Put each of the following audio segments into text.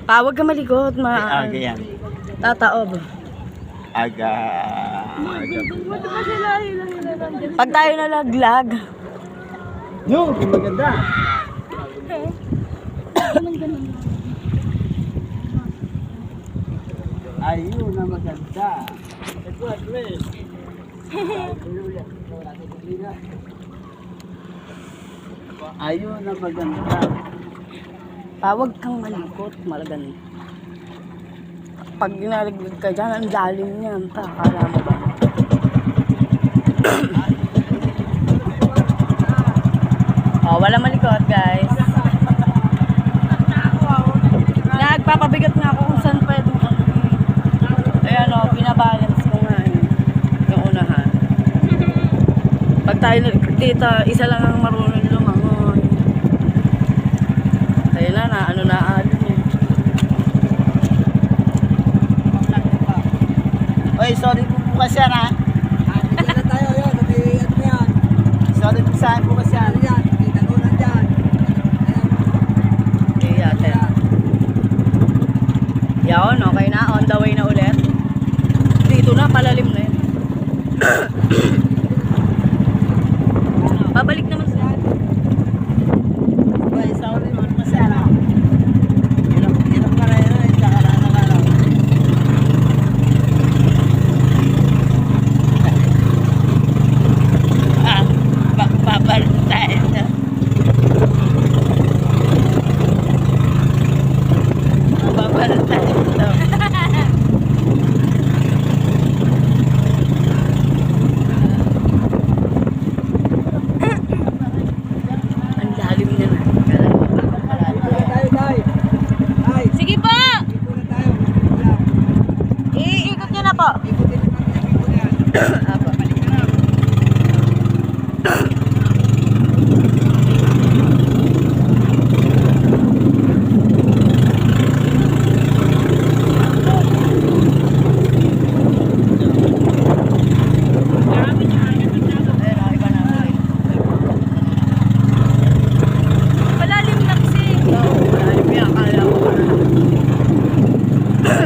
Huwag ka malikot. Aga yan. Tataob. Aga. Pag tayo nalaglag. Yung, maganda. Ayun na maganda. Ayun na maganda. Huwag kang malikot. Malaganda. Pag nalaglag ka dyan, ang lalim niyan. Akala mo ba? Wala malikot, guys. Nagpapabigat nga ako kung saan pwede. Ayan o, binabalance ko nga yung unahan. Pag tayo dito, isa lang ang marunong lumangon. Ayun na, ano na alon yun. Oy, sorry po bukas yan ha. Hindi na tayo yun. Ano yan? Sorry po saan bukas yan. Ano yan? Tagunan dyan. Okay, yate. Yaon, okay na. On the way na ulit. Dito na, palalim na yun. Babalik naman siya. Oy, sorry po bukas yan ha. Hirap ka na yun. Tsaka na lang. Babalik tayo na. Babalik tayo na. Ang lalim na na. Tayo, tayo. Tayo. Sige po! Iko na tayo. Wala. Iikot nyo na po. Ikutin naman yung iko na yan. Apo. Balik ka na. Malalim na kasi. Malalim yan. Akala ko na.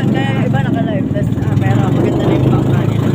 Kaya iba naka-live. Tapos, pero maganda na yung bangka nila.